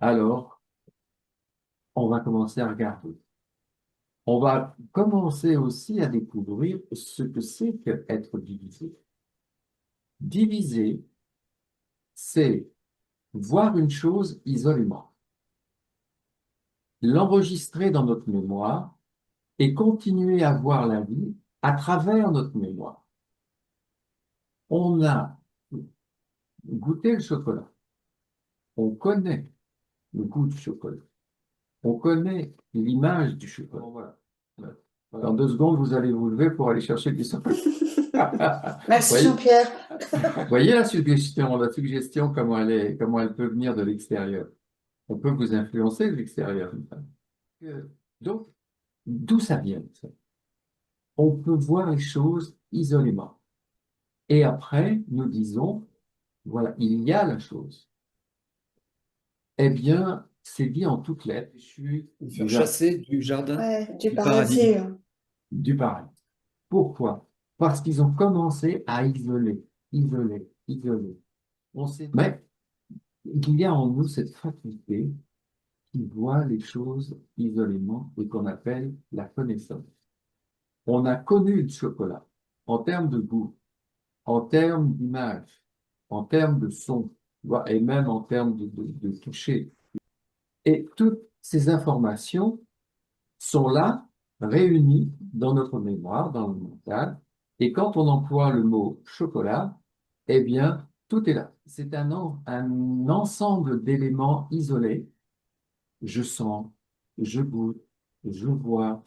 Alors, on va commencer à regarder. On va commencer aussi à découvrir ce que c'est qu'être divisé. Diviser, c'est voir une chose isolément, l'enregistrer dans notre mémoire et continuer à voir la vie à travers notre mémoire. On a goûté le chocolat. On connaît le goût du chocolat. On connaît l'image du chocolat. Bon, voilà. Dans 2 secondes, vous allez vous lever pour aller chercher du chocolat. Merci Voyez, Jean-Pierre. voyez la suggestion, comment elle peut venir de l'extérieur. On peut vous influencer de l'extérieur. Donc, d'où ça vient, ça? On peut voir les choses isolément. Et après, nous disons, voilà, il y a la chose. Eh bien, c'est dit en toutes lettres. Je suis Ou faire déjà chasser du jardin Ouais, du du paradis. paradis. du paradis. Pourquoi? Parce qu'ils ont commencé à isoler, isoler, isoler. Mais il y a en nous cette faculté qui voit les choses isolément et qu'on appelle la connaissance. On a connu le chocolat en termes de goût, en termes d'image, en termes de son, tu vois, et même en termes de toucher. Et toutes ces informations sont là, réunies dans notre mémoire, dans le mental. Et quand on emploie le mot chocolat, eh bien, tout est là. C'est un ensemble d'éléments isolés. Je sens, je goûte, je vois,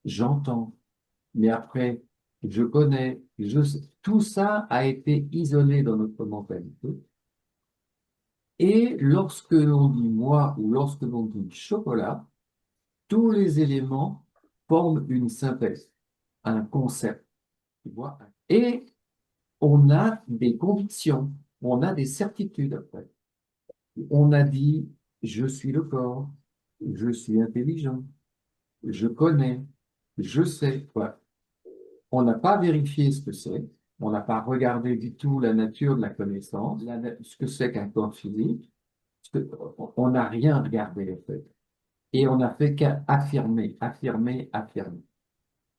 j'entends, mais après, je connais, tout ça a été isolé dans notre mentalité. Et lorsque l'on dit moi ou lorsque l'on dit chocolat, tous les éléments forment une synthèse, un concept, tu vois. Et on a des convictions, on a des certitudes après. On a dit, je suis le corps, je suis intelligent, je connais, je sais. Voilà. On n'a pas vérifié ce que c'est, on n'a pas regardé du tout la nature de la connaissance, ce que c'est qu'un corps physique, on n'a rien regardé en fait. Et on n'a fait qu'affirmer, affirmer, affirmer.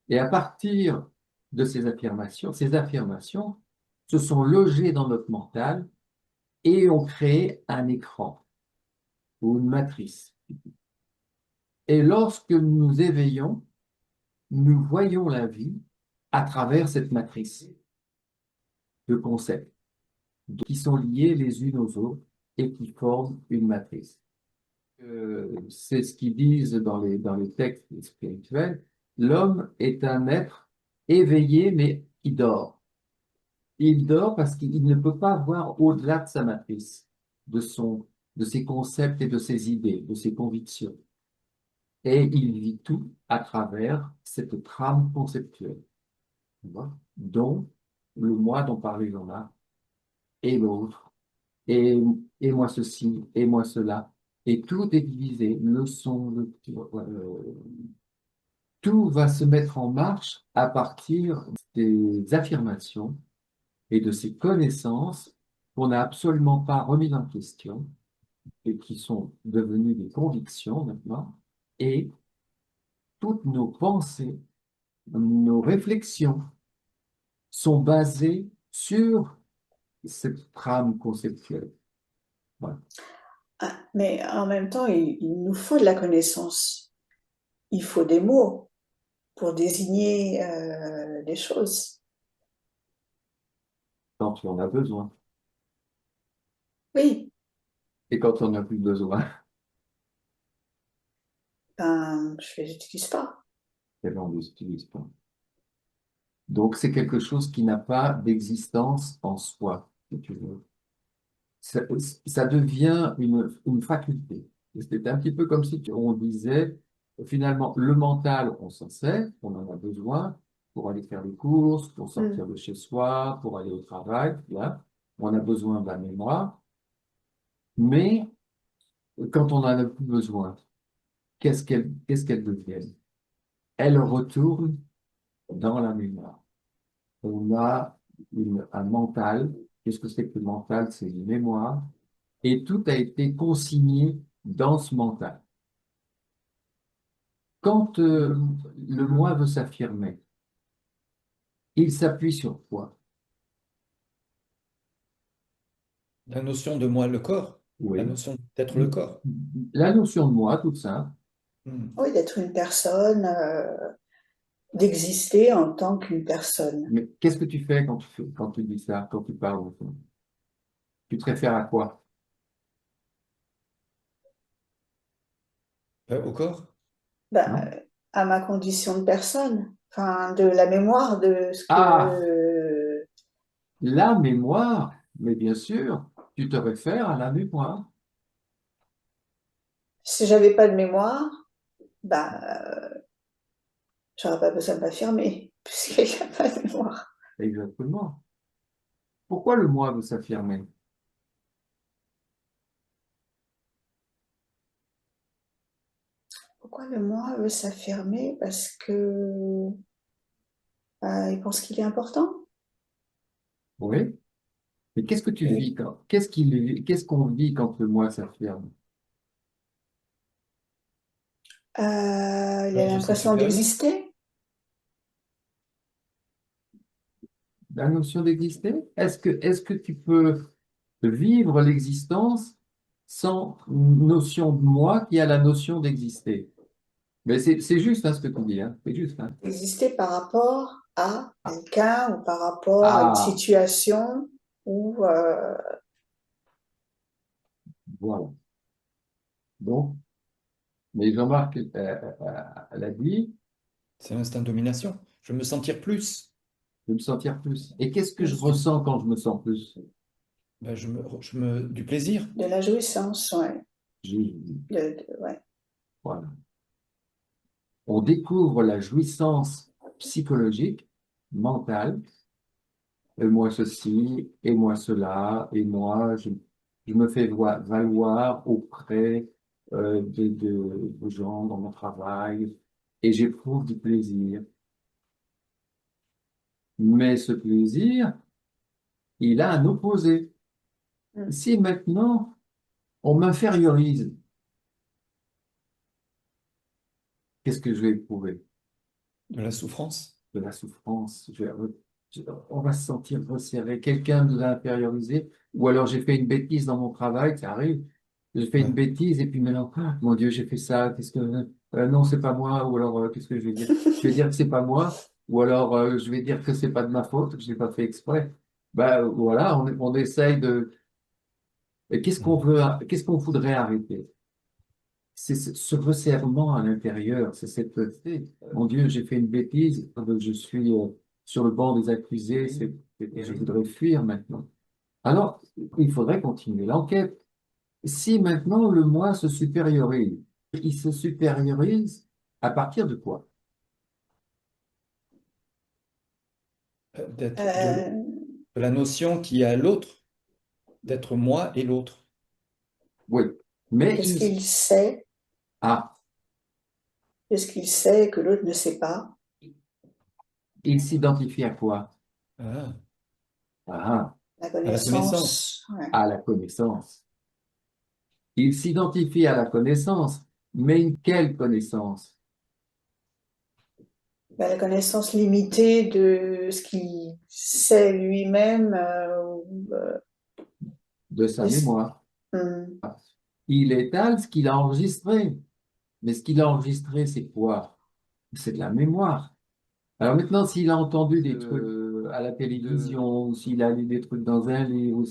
Et à partir de ces affirmations se sont logées dans notre mental et ont créé un écran ou une matrice. Et lorsque nous nous éveillons, nous voyons la vie à travers cette matrice de concepts qui sont liés les unes aux autres et qui forment une matrice. C'est ce qu'ils disent dans les textes spirituels. L'homme est un être éveillé, mais il dort. Il dort parce qu'il ne peut pas voir au-delà de sa matrice, de ses concepts et de ses idées, de ses convictions. Et il vit tout à travers cette trame conceptuelle, tu vois, dont le moi dont parlait Jean-Marc, et l'autre, et, et moi ceci, et moi cela. Et tout est divisé, le son, tout va se mettre en marche à partir des affirmations et de ces connaissances qu'on n'a absolument pas remises en question et qui sont devenues des convictions maintenant. Et toutes nos pensées, nos réflexions sont basées sur cette trame conceptuelle. Voilà. Ah, mais en même temps, il nous faut de la connaissance. Il faut des mots pour désigner les choses. Quand tu en as besoin. Oui, Et quand on n'a plus besoin, ben, je ne les utilise pas. eh bien, on ne les utilise pas. Donc, c'est quelque chose qui n'a pas d'existence en soi, si tu veux. Ça, ça devient une faculté. C'est un petit peu comme si on disait, finalement, le mental, on s'en sert, on en a besoin pour aller faire les courses, pour sortir Mm. de chez soi, pour aller au travail, là. On a besoin de la mémoire. Mais quand on n'en a plus besoin, qu'est-ce qu'elle devient? Elle retourne dans la mémoire. On a un mental. Qu'est-ce que c'est que le mental? C'est une mémoire. Et tout a été consigné danse mentale. Quand le moi veut s'affirmer, il s'appuie sur quoi? La notion de moi, le corps, la Oui. notion d'être le corps. La notion de moi, tout ça. Hmm. Oui, d'être une personne, d'exister en tant qu'une personne. Mais qu'est-ce que tu fais quand tu dis ça, quand tu parles au fond? Tu te réfères à quoi? Au corps? Non? Ben, à ma condition de personne, enfin, de la mémoire de ce Ah, que la mémoire, mais bien sûr, tu te réfères à la mémoire. si j'avais pas de mémoire, ben, j'aurais pas besoin de m'affirmer, puisqu'il n'y a pas de mémoire. Exactement. Pourquoi le moi veut s'affirmer? Pourquoi le moi veut s'affirmer? Parce que il pense qu'il est important. Oui. Mais qu'est-ce que tu vis qu'est-ce qu'on vit quand le moi s'affirme? Il a Je sais l'impression supérieur. d'exister. La notion d'exister? Est-ce que tu peux vivre l'existence sans notion de moi qui a la notion d'exister? Mais c'est juste hein, ce que tu dis, hein. C'est juste, hein. Exister par rapport à Ah, quelqu'un ou par rapport à une ah, situation ou voilà. Donc, mais Jean-Marc, elle a dit, C'est l'instinct de domination. Je veux me sentir plus. de me sentir plus. Et qu'est-ce que je plus ressens quand je me sens plus? Ben, du plaisir. de la jouissance, ouais. Je- Ouais. voilà. On découvre la jouissance psychologique, mentale, et moi ceci, et moi cela, et moi, je me fais valoir auprès de gens dans mon travail, et j'éprouve du plaisir. Mais ce plaisir, il a un opposé. Mm. Si maintenant on m'infériorise, qu'est-ce que je vais éprouver? De la souffrance. De la souffrance. On va se sentir resserré. Quelqu'un nous a infériorisé, ou alors j'ai fait une bêtise dans mon travail, ça arrive. J'ai fait une Ouais. bêtise et puis maintenant, ah, mon Dieu, j'ai fait ça. Qu'est-ce que non, c'est pas moi. Ou alors qu'est-ce que je vais dire? Je vais dire que c'est pas moi, ou alors je vais dire que c'est pas de ma faute, que je l'ai pas fait exprès. Ben voilà, on essaye de. Et Hmm. qu'est-ce qu'on voudrait arrêter? C'est ce resserrement à l'intérieur, c'est cette, mon Dieu, j'ai fait une bêtise, je suis sur le banc des accusés, et je voudrais fuir maintenant. Alors, il faudrait continuer l'enquête. Si maintenant le moi se supériorise, il se supériorise à partir de quoi? Euh, De la notion qu'il y a l'autre, d'être moi et l'autre. Oui, mais de ce qu'il sait, ah, de ce qu'il sait que l'autre ne sait pas, il s'identifie à quoi? Ah, Ah, la à la connaissance. connaissance, ouais. à la connaissance. Il s'identifie à la connaissance, mais quelle connaissance? Ben, la connaissance limitée de ce qu'il sait lui-même. De sa De- mémoire. Hmm. Il étale ce qu'il a enregistré. Mais ce qu'il a enregistré, c'est quoi? C'est de la mémoire. Alors maintenant, s'il a entendu des trucs à la télévision, ou s'il a lu des trucs dans un livre,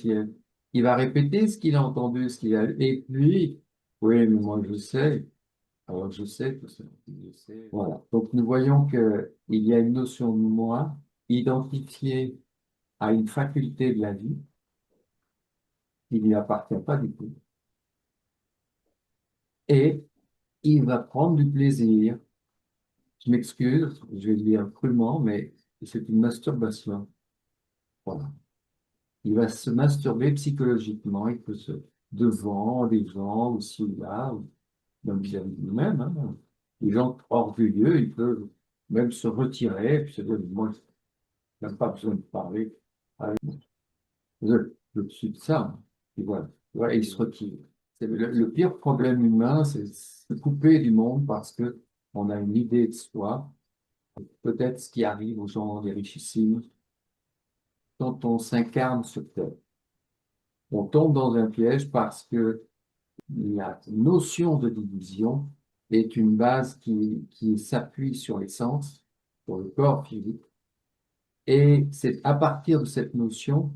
il va répéter ce qu'il a entendu, ce qu'il a lu. Et puis, oui, mais moi je sais. Alors je sais tout ça. Je sais. Voilà. Donc nous voyons que il y a une notion de moi identifiée à une faculté de la vie qui ne lui appartient pas du tout. Et il va prendre du plaisir. Je m'excuse, je vais le dire crûment, mais c'est une masturbation. Voilà. Il va se masturber psychologiquement, il peut se, devant les gens, aussi là, ou même vis-à-vis de nous-mêmes, hein. Les gens orgueilleux, ils peuvent même se retirer, et puis se dire, moi, je n'ai pas besoin de parler avec moi. Je suis de ça. Et voilà. Voilà, et il se retire. C'est le pire problème humain, c'est se couper du monde parce que on a une idée de soi. Peut-être ce qui arrive aux gens, les richissimes, quand on s'incarne sur Terre. On tombe dans un piège parce que la notion de division est une base qui s'appuie sur les sens, sur le corps physique. Et c'est à partir de cette notion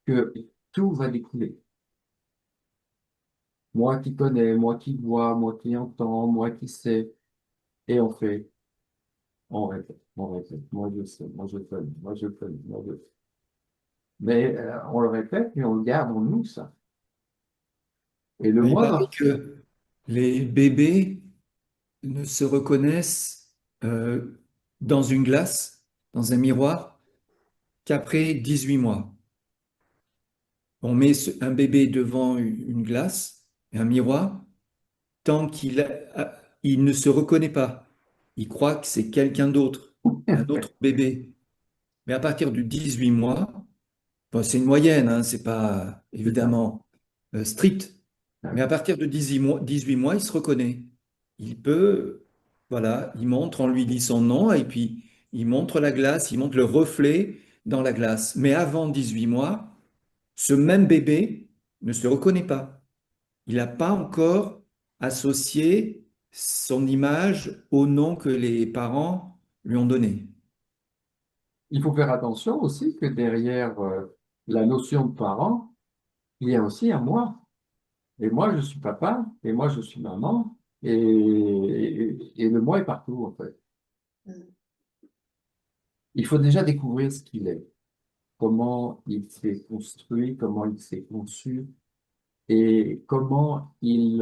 que tout va découler. Moi qui connais, moi qui vois, moi qui entends, moi qui sais. Et on répète. Moi je sais, moi je connais, moi je connais, moi je sais. Mais on le répète et on le garde en nous, ça. Et le Mais il paraît moi, que les bébés ne se reconnaissent dans une glace, dans un miroir, qu'après 18 mois. On met un bébé devant une glace, un miroir, tant il ne se reconnaît pas. Il croit que c'est quelqu'un d'autre, un autre bébé. Mais à partir du 18 mois, bon, c'est une moyenne, hein, c'est pas c'est ça. évidemment strict, mais à partir de 18 mois, il se reconnaît. Il peut, voilà, il montre, on lui dit son nom et puis il montre la glace, il montre le reflet dans la glace. Mais avant 18 mois, ce même bébé ne se reconnaît pas. Il n'a pas encore associé son image au nom que les parents lui ont donné. Il faut faire attention aussi que derrière la notion de parent, il y a aussi un moi. Et moi, je suis papa, et moi, je suis maman, et le moi est partout, en fait. Mm. Il faut déjà découvrir ce qu'il est, comment il s'est construit, comment il s'est conçu, et comment il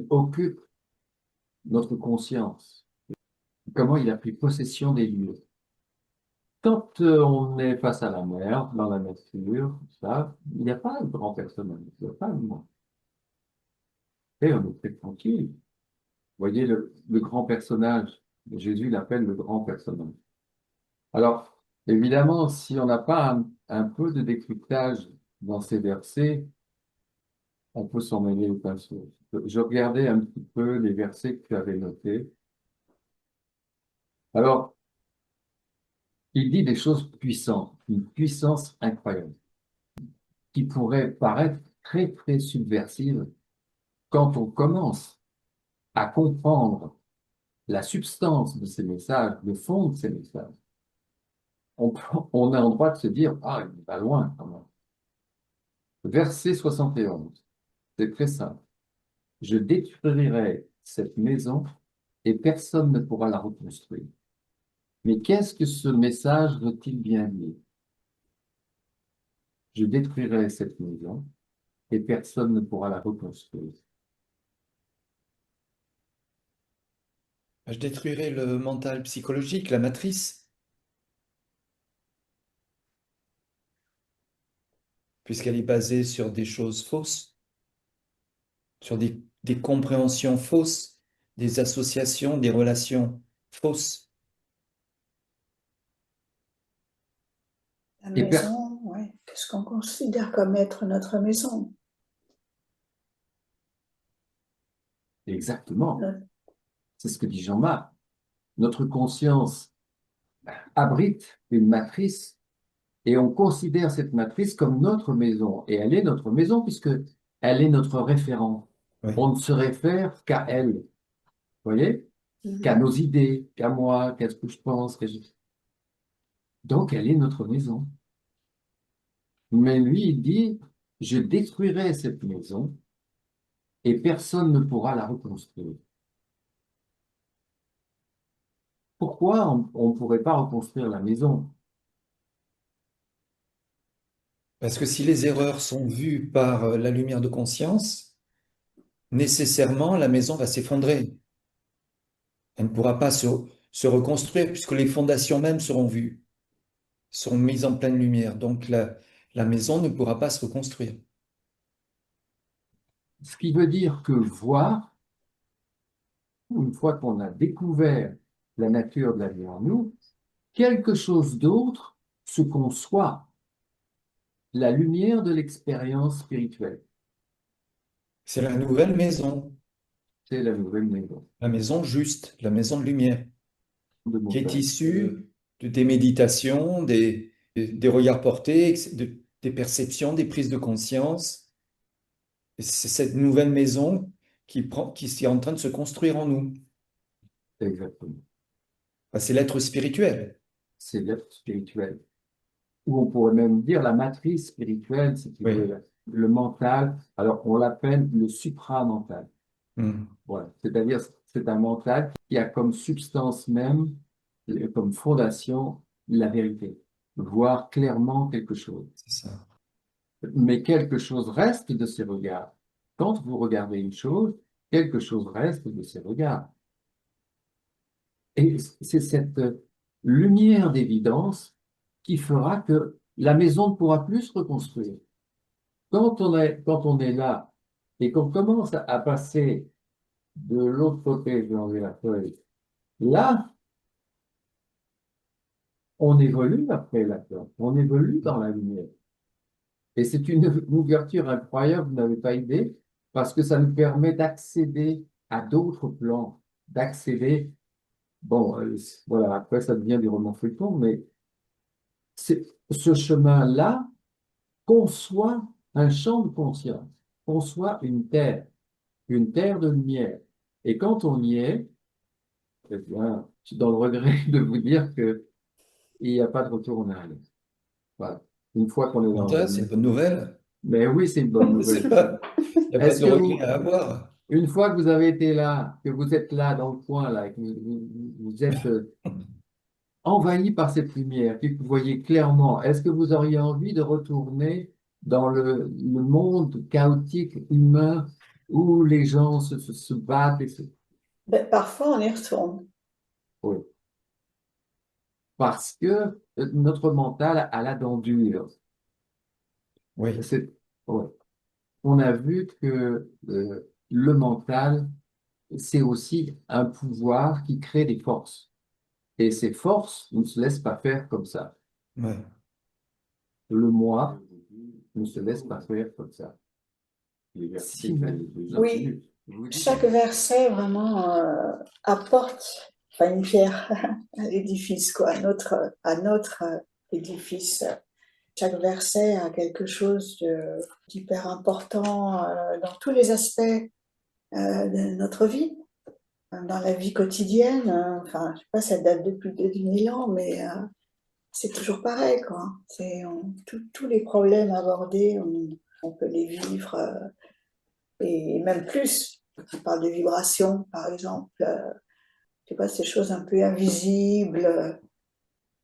occupe notre conscience, comment il a pris possession des lieux. Quand on est face à la mer, dans la nature, ça, il n'y a pas de grand personnage, il n'y a pas de moi. Et on est très tranquille. Vous voyez, le grand personnage, Jésus l'appelle le grand personnage. Alors, évidemment, si on n'a pas un peu de décryptage dans ces versets, on peut s'en mêler au pinceau. Je regardais un petit peu les versets que tu avais notés. Alors, il dit des choses puissantes, une puissance incroyable, qui pourrait paraître très, très subversive quand on commence à comprendre la substance de ces messages, le fond de ces messages. On a le droit de se dire, ah, il va loin quand même. Verset 71, c'est très simple. Je détruirai cette maison et personne ne pourra la reconstruire. Mais qu'est-ce que ce message veut-il bien dire? Je détruirai cette maison et personne ne pourra la reconstruire. Je détruirai le mental psychologique, la matrice, puisqu'elle est basée sur des choses fausses, sur des compréhensions fausses, des associations, des relations fausses. La Et per- maison, ouais. Qu'est-ce qu'on considère comme être notre maison? Exactement, Euh, c'est ce que dit Jean-Marc. Notre conscience abrite une matrice et on considère cette matrice comme notre maison. Et elle est notre maison puisque elle est notre référent. Oui. On ne se réfère qu'à elle, vous voyez, qu'à mhm. nos idées, qu'à moi, qu'à ce que je pense. Donc, elle est notre maison. Mais lui, il dit, je détruirai cette maison et personne ne pourra la reconstruire. Pourquoi on ne pourrait pas reconstruire la maison? Parce que si les erreurs sont vues par la lumière de conscience, nécessairement la maison va s'effondrer. Elle ne pourra pas se reconstruire puisque les fondations même seront vues, seront mises en pleine lumière. Donc la maison ne pourra pas se reconstruire. Ce qui veut dire que voir, une fois qu'on a découvert la nature de la vie en nous, quelque chose d'autre se conçoit, la lumière de l'expérience spirituelle. C'est la nouvelle maison, C'est la nouvelle maison la maison juste, la maison de lumière, de mon qui est Père. issue des méditations, des regards portés, des perceptions, des prises de conscience. Et c'est cette nouvelle maison qui est en train de se construire en nous. Exactement. Enfin, c'est l'être spirituel. C'est l'être spirituel. Ou on pourrait même dire la matrice spirituelle, si tu veux, Oui. le mental. Alors, on l'appelle le supramental. Mm. Voilà. C'est-à-dire, c'est un mental qui a comme substance même, comme fondation, la vérité. Voir clairement quelque chose. C'est ça. Mais quelque chose reste de ces regards. Quand vous regardez une chose, quelque chose reste de ces regards. Et c'est cette lumière d'évidence qui fera que la maison ne pourra plus se reconstruire. Quand on est là et qu'on commence à passer de l'autre côté de l'enlever la feuille, là, on évolue après la peur, on évolue dans la lumière. Et c'est une ouverture incroyable, vous n'avez pas idée, parce que ça nous permet d'accéder à d'autres plans, d'accéder, bon, voilà, après ça devient du roman feuilleton, mais ce chemin-là conçoit un champ de conscience, conçoit une terre de lumière. Et quand on y est, eh bien, je suis dans le regret de vous dire que il n'y a pas de retour en arrière. Voilà. Une fois qu'on est dans la C'est lumière. une bonne nouvelle. Mais oui, c'est une bonne C'est nouvelle. pas, il n'y a pas Est-ce de que regret vous, à avoir. une fois que vous avez été là, que vous êtes là dans le coin, là, et que vous êtes envahi par cette lumière, que vous voyez clairement, est-ce que vous auriez envie de retourner dans le monde chaotique humain où les gens se battent Ben, parfois, on y retourne. Oui. Parce que notre mental a la dent dure. Oui, C'est, ouais. On a vu que le mental, c'est aussi un pouvoir qui crée des forces. Et ces forces ne se laissent pas faire comme ça. ouais. Le moi ne se laisse pas faire comme ça. Si, Oui, chaque verset vraiment apporte enfin, une pierre à l'édifice, quoi, à notre édifice. Chaque verset a quelque chose d'hyper important dans tous les aspects de notre vie, dans la vie quotidienne. Enfin, je sais pas, ça date de plus de 10 000 ans, mais c'est toujours pareil, quoi. Tous les problèmes abordés, on peut les vivre, et même plus. On parle de vibrations, par exemple. Je sais pas, ces choses un peu invisibles,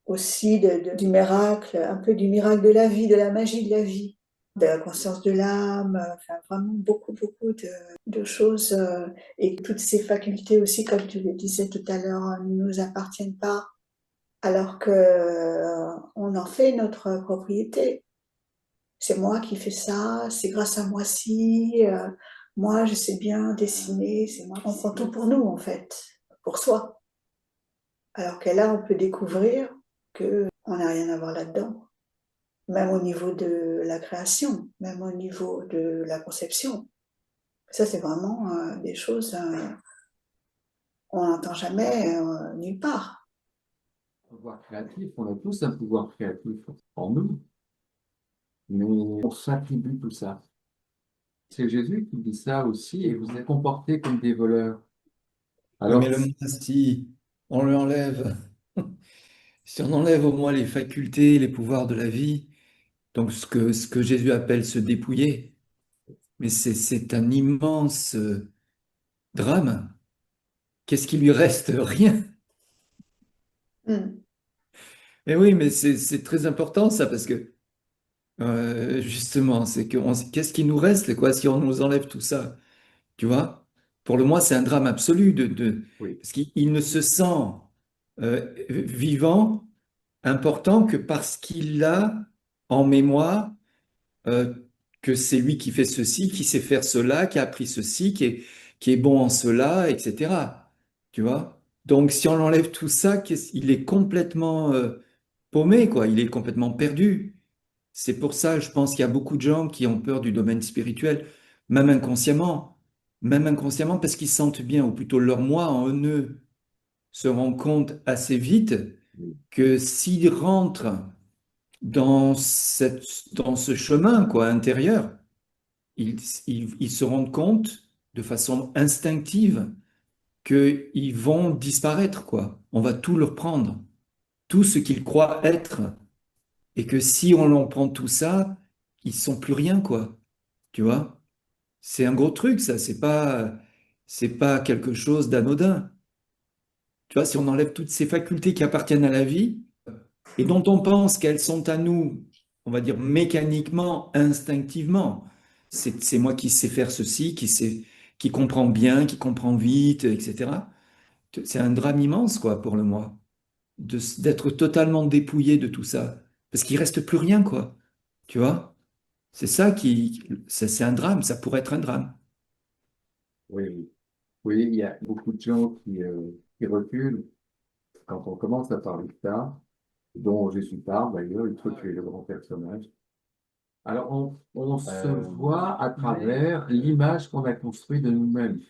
aussi du miracle, un peu du miracle de la vie, de la magie de la vie, de la conscience de l'âme, enfin vraiment beaucoup, beaucoup de choses. Et toutes ces facultés aussi, comme tu le disais tout à l'heure, ne nous appartiennent pas, alors que on en fait notre propriété. C'est moi qui fais ça, c'est grâce à moi si, moi je sais bien dessiner, c'est moi. On prend tout pour nous en fait, pour soi. Alors que là, on peut découvrir que on n'a rien à voir là-dedans, même au niveau de la création, même au niveau de la conception. Ça, c'est vraiment des choses on n'entend jamais nulle part. pouvoir créatif, on a tous un pouvoir créatif en nous, mais on s'attribue tout ça. C'est Jésus qui dit ça aussi, et vous êtes comportés comme des voleurs. Oui, mais Alors, le monde, si on lui enlève, si on enlève au moins les facultés, les pouvoirs de la vie, donc ce que Jésus appelle se dépouiller, mais c'est un immense drame. Qu'est-ce qui lui reste? Rien. Mm. Mais oui, mais c'est très important ça, parce que justement, qu'est-ce qui nous reste, quoi, si on nous enlève tout ça? Tu vois? Pour le moi, c'est un drame absolu oui, parce qu'il ne se sent vivant, important que parce qu'il a en mémoire euh, que c'est lui qui fait ceci, qui sait faire cela, qui a appris ceci, qui est bon en cela, etc. Tu vois? Donc, si on enlève tout ça, il est complètement paumé, quoi. Il est complètement perdu. C'est pour ça, je pense qu'il y a beaucoup de gens qui ont peur du domaine spirituel, même inconsciemment parce qu'ils sentent bien, ou plutôt leur moi en eux se rend compte assez vite que s'ils rentrent dans ce chemin quoi, intérieur, ils se rendent compte de façon instinctive qu'ils vont disparaître, quoi. On va tout leur prendre, tout ce qu'ils croient être, et que si on leur prend tout ça, ils sont plus rien, quoi. Tu vois? C'est un gros truc, ça. C'est pas quelque chose d'anodin. Tu vois, si on enlève toutes ces facultés qui appartiennent à la vie et dont on pense qu'elles sont à nous, on va dire mécaniquement, instinctivement. C'est moi qui sais faire ceci, qui comprend bien, qui comprend vite, etc. C'est un drame immense, quoi, pour le moi, d'être totalement dépouillé de tout ça. Parce qu'il reste plus rien, quoi. Tu vois? C'est un drame, ça pourrait être un drame. Oui, oui. Oui, il y a beaucoup de gens qui reculent quand on commence à parler de ça, dont Jésus parle d'ailleurs, il faut tuer le grand personnage. Alors, on se voit à travers l'image qu'on a construite de nous-mêmes,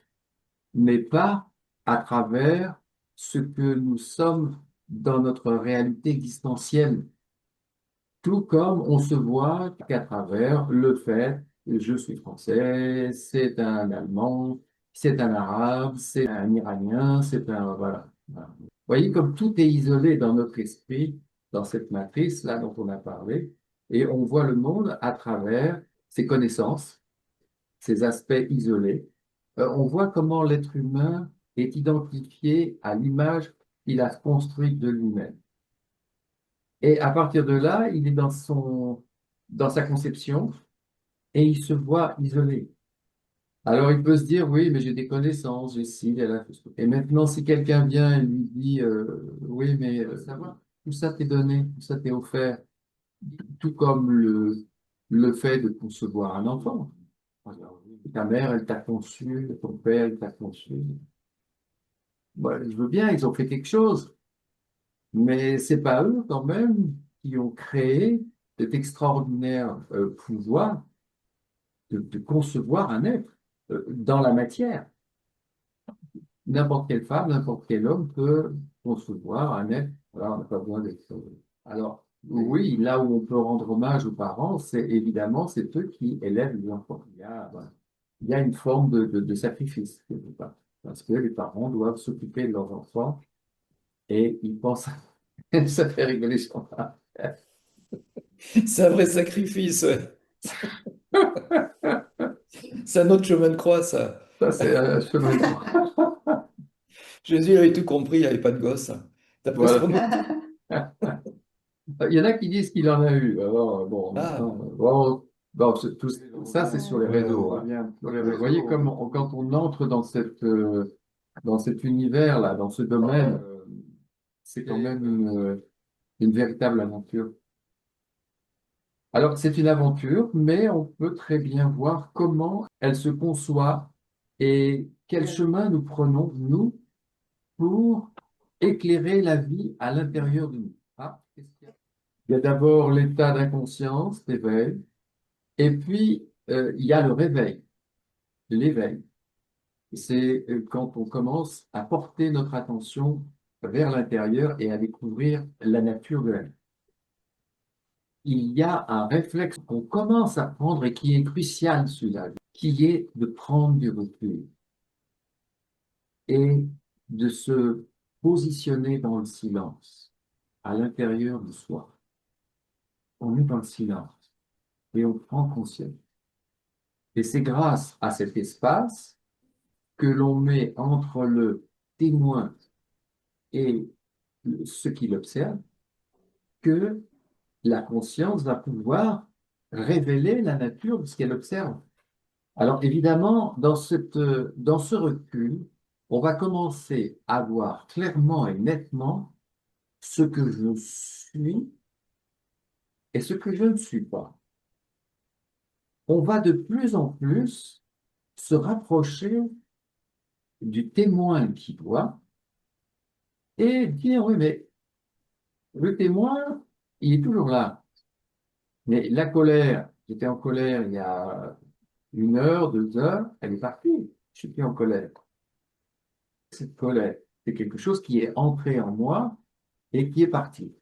mais pas à travers ce que nous sommes dans notre réalité existentielle. Tout comme on se voit qu'à travers le fait que je suis français, c'est un Allemand, c'est un Arabe, c'est un Iranien, c'est un... Voilà. Voilà. Vous voyez comme tout est isolé dans notre esprit, dans cette matrice-là dont on a parlé, et on voit le monde à travers ses connaissances, ses aspects isolés. On voit comment l'être humain est identifié à l'image qu'il a construite de lui-même. Et à partir de là, il est dans sa conception et il se voit isolé. Alors il peut se dire, oui, mais j'ai des connaissances, j'ai ci, j'ai là. Et maintenant, si quelqu'un vient et lui dit, oui, mais ça va, tout ça t'est donné, tout ça t'est offert, tout comme le fait de concevoir un enfant. Ta mère, elle t'a conçu, ton père, il t'a conçu. Bon, je veux bien, ils ont fait quelque chose. Mais c'est pas eux quand même qui ont créé cet extraordinaire pouvoir de concevoir un être dans la matière. N'importe quelle femme, n'importe quel homme peut concevoir un être. Voilà, on n'a pas besoin d'être. Alors, oui, là où on peut rendre hommage aux parents, c'est évidemment c'est eux qui élèvent les enfants. Voilà. Il y a une forme de sacrifice quelque part, parce que les parents doivent s'occuper de leurs enfants et ils pensent. Ça fait rigoler, je crois. C'est un vrai sacrifice, ouais. C'est un autre chemin de croix, ça. Ça, c'est un chemin de croix. Jésus avait tout compris, il n'avait pas de gosse, hein. D'après ce qu'on Voilà. nous dit. Il y en a qui disent qu'il en a eu. Alors, bon, Ah, maintenant, bon, tout ça, c'est sur les réseaux, hein. Vous voyez comme quand on entre dans cet univers-là, dans ce domaine, c'est quand même une véritable aventure. Alors, c'est une aventure, mais on peut très bien voir comment elle se conçoit et quel chemin nous prenons, nous, pour éclairer la vie à l'intérieur de nous. Ah, qu'est-ce qu'il y a? Il y a d'abord l'état d'inconscience, d'éveil, et puis il y a le réveil, l'éveil. C'est quand on commence à porter notre attention vers l'intérieur et à découvrir la nature de la vie. Il y a un réflexe qu'on commence à prendre et qui est crucial celui-là, qui est de prendre du recul et de se positionner dans le silence, à l'intérieur de soi. On est dans le silence et on prend conscience. Et c'est grâce à cet espace que l'on met entre le témoin et ce qu'il observe que la conscience va pouvoir révéler la nature de ce qu'elle observe. Alors évidemment, dans ce recul, on va commencer à voir clairement et nettement ce que je suis et ce que je ne suis pas. On va de plus en plus se rapprocher du témoin qui voit et dire, oui, mais le témoin, il est toujours là. Mais la colère, j'étais en colère il y a 1 heure, 2 heures, elle est partie. Je suis plus en colère. Cette colère, c'est quelque chose qui est entré en moi et qui est parti.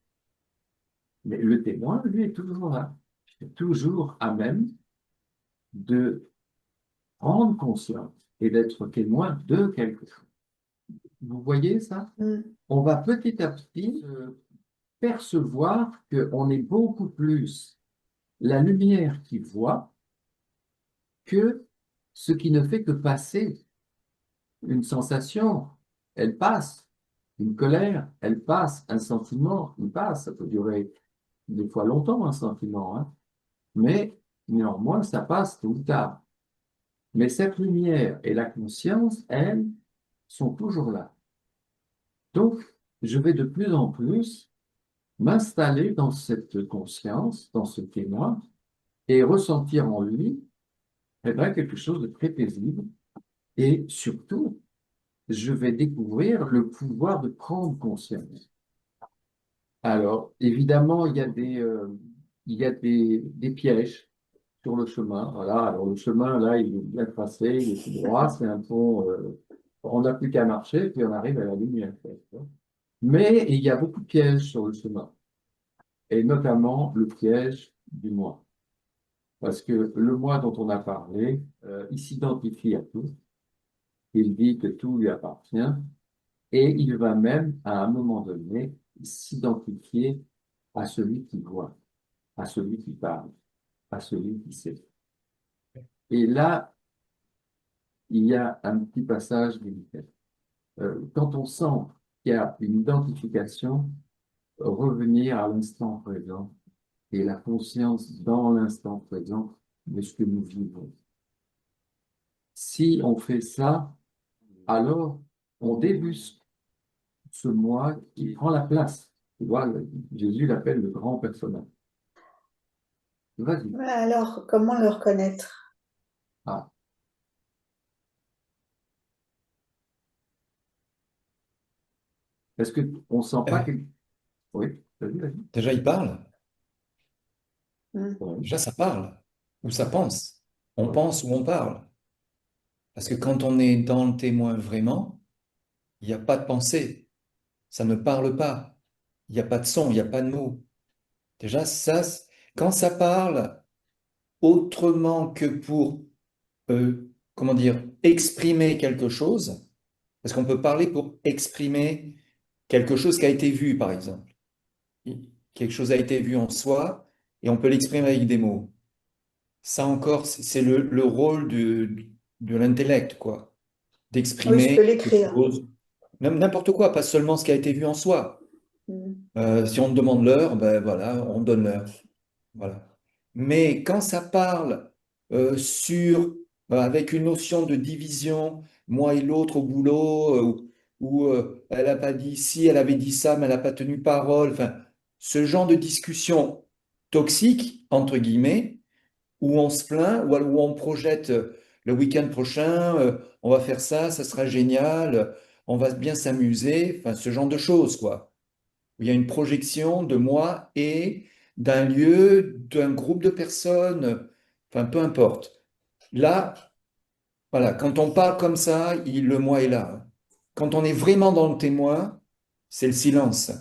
Mais le témoin, lui, est toujours là. Il est toujours à même de prendre conscience et d'être témoin de quelque chose. Vous voyez ça? On va petit à petit percevoir qu'on est beaucoup plus la lumière qui voit que ce qui ne fait que passer une sensation. Elle passe. Une colère, elle passe. Un sentiment, il passe. Ça peut durer des fois longtemps, un sentiment, hein. Mais néanmoins, ça passe tôt ou tard. Mais cette lumière et la conscience, elles, sont toujours là. Donc, je vais de plus en plus m'installer dans cette conscience, dans ce témoin, et ressentir en lui, eh bien, quelque chose de très paisible. Et surtout, je vais découvrir le pouvoir de prendre conscience. Alors, évidemment, il y a des pièges sur le chemin. Voilà. Alors, le chemin, là, il est bien tracé, il est tout droit, c'est un pont, on n'a plus qu'à marcher, puis on arrive à la lumière. Mais il y a beaucoup de pièges sur le chemin, et notamment le piège du moi. Parce que le moi dont on a parlé, il s'identifie à tout, il dit que tout lui appartient, et il va même, à un moment donné, s'identifier à celui qui voit, à celui qui parle, à celui qui sait. Et là, il y a un petit passage délicat. Quand on sent qu'il y a une identification, revenir à l'instant présent et la conscience dans l'instant présent de ce que nous vivons. Si on fait ça, alors on débusque ce moi qui prend la place. Tu vois, Jésus l'appelle le grand personnage. Vas-y. Alors, comment le reconnaître? Ah. Est-ce qu'on ne sent pas Euh, que... Oui, vas-y, vas-y. Déjà, il parle. Oui, Déjà, ça parle. Ou ça pense. On oui. pense ou on parle. Parce que quand on est dans le témoin vraiment, il n'y a pas de pensée. Ça ne parle pas. Il n'y a pas de son, il n'y a pas de mots. Déjà, quand ça parle autrement que pour, comment dire, exprimer quelque chose, parce qu'on peut parler pour exprimer quelque chose qui a été vu, par exemple. Quelque chose a été vu en soi et on peut l'exprimer avec des mots. Ça encore, c'est le rôle de l'intellect, quoi, Oui, je peux d'exprimer quelque l'écrire. chose, n'importe quoi, pas seulement ce qui a été vu en soi. Mm. Si on demande l'heure, ben voilà, on donne l'heure. Voilà. Mais quand ça parle avec une notion de division, moi et l'autre au boulot, où elle n'a pas dit ci, elle avait dit ça, mais elle n'a pas tenu parole, enfin, ce genre de discussion toxique, entre guillemets, où on se plaint, où on projette le week-end prochain, on va faire ça, ça sera génial, on va bien s'amuser, enfin, ce genre de choses, quoi où il y a une projection de moi et d'un lieu, d'un groupe de personnes, enfin peu importe. Là, voilà, quand on parle comme ça, le moi est là. Quand on est vraiment dans le témoin, c'est le silence.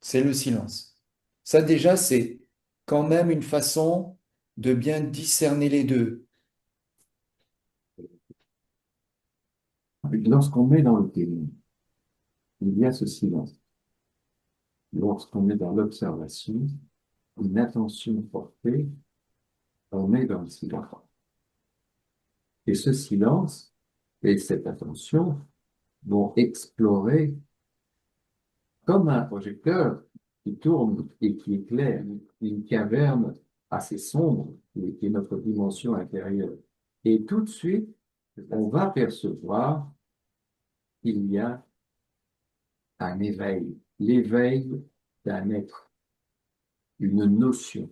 C'est le silence. Ça déjà, c'est quand même une façon de bien discerner les deux. Lorsqu'on est dans le témoin, il y a ce silence. Lorsqu'on est dans l'observation, une attention portée, on est dans le silence. Et ce silence et cette attention vont explorer comme un projecteur qui tourne et qui éclaire une caverne assez sombre, qui est notre dimension intérieure. Et tout de suite, on va percevoir qu'il y a un éveil, l'éveil d'un être, une notion,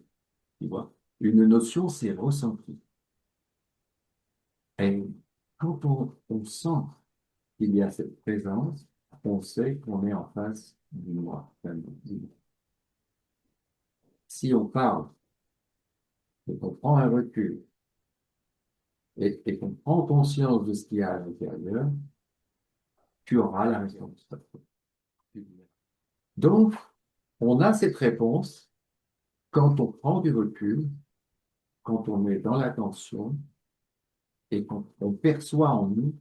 tu vois. Une notion, c'est ressenti. Et quand on sent qu'il y a cette présence, on sait qu'on est en face du moi. Si on parle et qu'on prend un recul et qu'on prend conscience de ce qu'il y a à l'intérieur, tu auras la réponse. Donc, on a cette réponse quand on prend du recul, quand on est dans l'attention et quand on perçoit en nous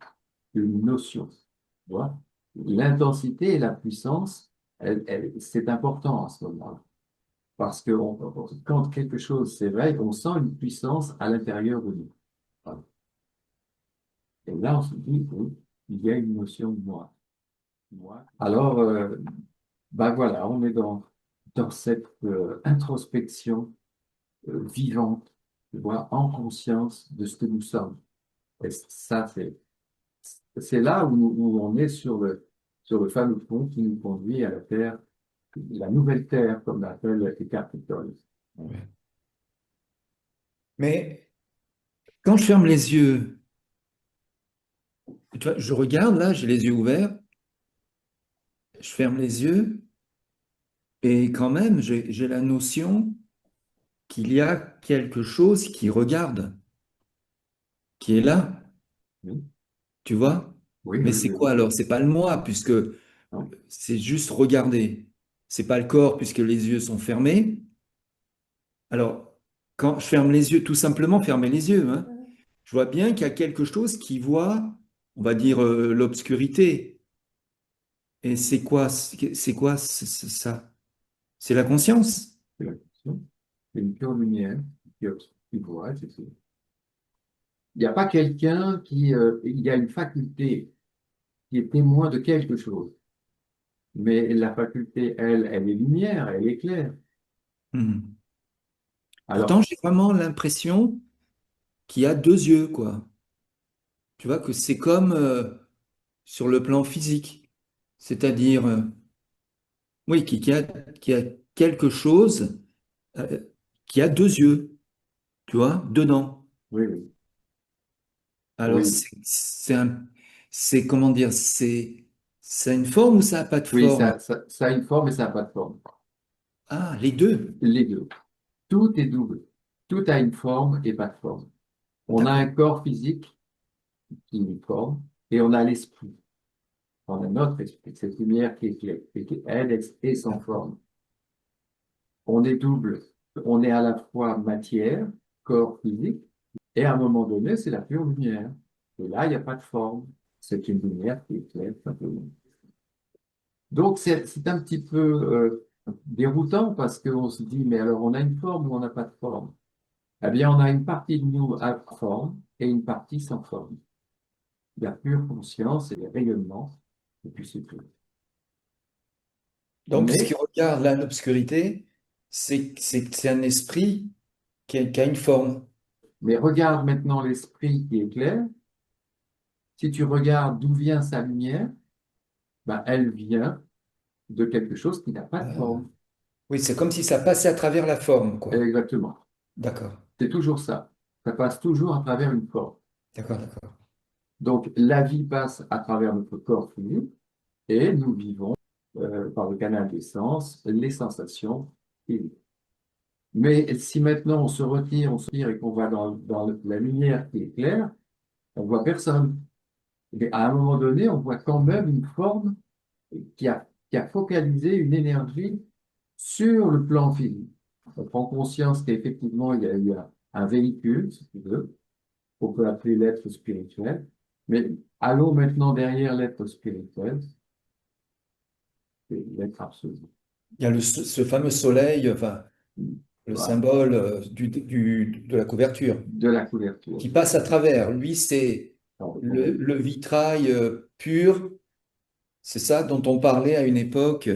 une notion. Tu vois. L'intensité et la puissance, c'est important à ce moment-là. Parce que quand quelque chose s'éveille, on sent une puissance à l'intérieur de nous. Voilà. Et là, on se dit, oui, il y a une notion de moi. Moi. Alors, ben voilà, on est dans cette introspection vivante, tu vois, en conscience de ce que nous sommes. Et ça, c'est là où on est sur le fameux pont qui nous conduit à la Terre, la nouvelle Terre, comme l'appelle Eckhart Tolle. Ouais. Mais quand je ferme les yeux, tu vois, je regarde là, j'ai les yeux ouverts, je ferme les yeux et quand même, j'ai la notion qu'il y a quelque chose qui regarde, qui est là, Oui, tu vois? oui, Mais oui, c'est oui, quoi oui. alors? C'est pas le moi, puisque Non, c'est juste regarder. C'est pas le corps, puisque les yeux sont fermés. Alors, quand je ferme les yeux, tout simplement fermer les yeux, hein, je vois bien qu'il y a quelque chose qui voit, on va dire, l'obscurité. Et c'est quoi ça? C'est la conscience. c'est la question. C'est une pure lumière qui voit, c'est tout. Il n'y a pas quelqu'un il y a une faculté qui est témoin de quelque chose. Mais la faculté, elle est lumière, elle est claire. Hmm. Pourtant, Alors, j'ai vraiment l'impression qu'il y a deux yeux, quoi. Tu vois que c'est comme sur le plan physique. C'est-à-dire, oui, qu'il y a quelque chose euh, qui a deux yeux, tu vois, dedans. oui, oui, Alors, oui, c'est comment dire, ça a une forme ou ça n'a pas de oui, forme? ça a une forme et ça n'a pas de forme. Ah, les deux. Les deux. Tout est double. Tout a une forme et pas de forme. On a un D'accord. corps physique qui est une forme et on a l'esprit. On a notre esprit, cette lumière qui est claire, et qui, elle, est sans forme. On est double. On est à la fois matière, corps physique, et à un moment donné, c'est la pure lumière. Et là, il n'y a pas de forme. C'est une lumière qui est claire, simplement. Donc, c'est un petit peu déroutant parce qu'on se dit, mais alors on a une forme ou on n'a pas de forme? Eh bien, on a une partie de nous à forme et une partie sans forme. La pure conscience et les rayonnements, et puis c'est tout. Donc, ce qui Mais, regarde là l'obscurité, c'est un esprit qui a une forme. mais regarde maintenant l'esprit qui est clair. Si tu regardes d'où vient sa lumière, ben, elle vient de quelque chose qui n'a pas de Ah, forme. oui, c'est comme si ça passait à travers la forme, quoi. Exactement. D'accord, C'est toujours ça. Ça passe toujours à travers une forme. d'accord, d'accord. Donc, la vie passe à travers notre corps physique et nous vivons par le canal des sens les sensations physiques. Mais si maintenant on se retire et qu'on va dans la lumière qui est claire, on voit personne. Mais à un moment donné, on voit quand même une forme qui a focalisé une énergie sur le plan physique. On prend conscience qu'effectivement, il y a eu un véhicule, si tu veux, qu'on peut appeler l'être spirituel. Mais allons maintenant derrière l'être spirituel, c'est l'être absolu. Il y a ce fameux soleil, enfin, le Voilà, symbole de la couverture, de la couverture. qui passe à travers. Lui, c'est Alors, le vitrail pur, c'est ça dont on parlait à une époque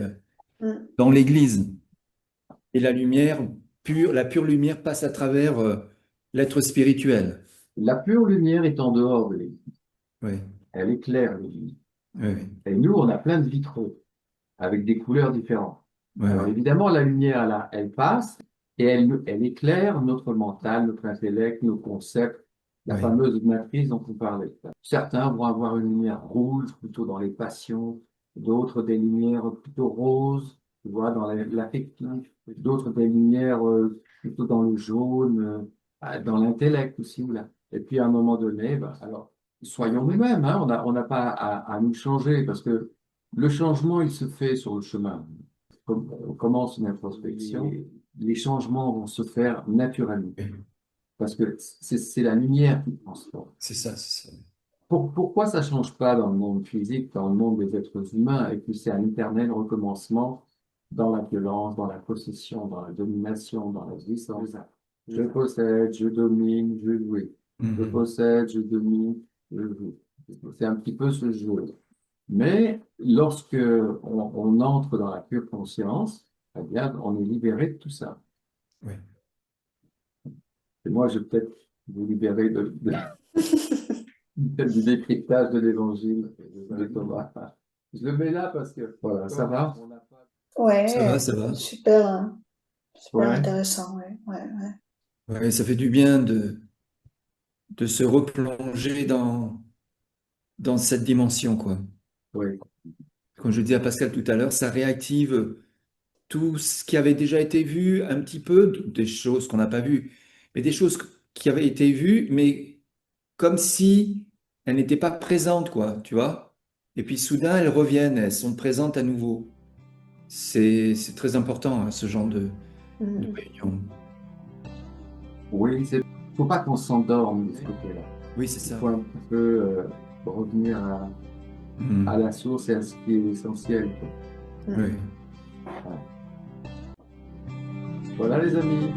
Mm. dans l'Église. Et la lumière pure, la pure lumière passe à travers l'être spirituel. la pure lumière est en dehors de l'église. Oui, Elle éclaire l'église. oui, oui, Et nous, on a plein de vitraux avec des couleurs différentes. oui, Alors oui, évidemment, la lumière, là, elle passe et elle éclaire notre mental, notre intellect, nos concepts, la oui, fameuse matrice dont on parlait. Certains vont avoir une lumière rouge, plutôt dans les passions, d'autres des lumières plutôt roses, tu vois, dans l'affectif, d'autres des lumières plutôt dans le jaune, dans l'intellect aussi, ou là. Et puis à un moment donné, ben, alors, soyons nous-mêmes, hein, on n'a pas à nous changer, parce que le changement, il se fait sur le chemin. Comme on commence une introspection, les changements vont se faire naturellement, Oui. parce que c'est la lumière qui transforme. C'est ça, c'est ça. Pourquoi ça change pas dans le monde physique, dans le monde des êtres humains, et puis c'est un éternel recommencement dans la violence, dans la possession, dans la domination, dans la jouissance. Je possède, je domine, je jouis. Je possède, je domine, je joue. C'est un petit peu ce jeu. Mais lorsque on entre dans la pure conscience, eh bien, on est libéré de tout ça. Oui. Et moi, je vais peut-être vous libérer peut-être du décryptage de l'évangile de Thomas. Je le mets là parce que, voilà, ça va? Ouais, Ça va. super, super Ouais, intéressant, ouais, ouais, ouais. Ouais, ça fait du bien de se replonger dans cette dimension, quoi. oui, Comme je disais à Pascal tout à l'heure, ça réactive tout ce qui avait déjà été vu un petit peu, des choses qu'on n'a pas vues, mais des choses qui avaient été vues, mais comme si elles n'étaient pas présentes, quoi, tu vois. Et puis soudain, elles reviennent, elles sont présentes à nouveau. C'est très important, hein, ce genre de Mhm. réunion. oui, faut pas qu'on s'endorme de ce côté-là. Oui, c'est Il ça. faut un petit peu revenir à Mhm. la source et à ce qui est essentiel, quoi. Mhm. Oui. Voilà. Voilà, les amis.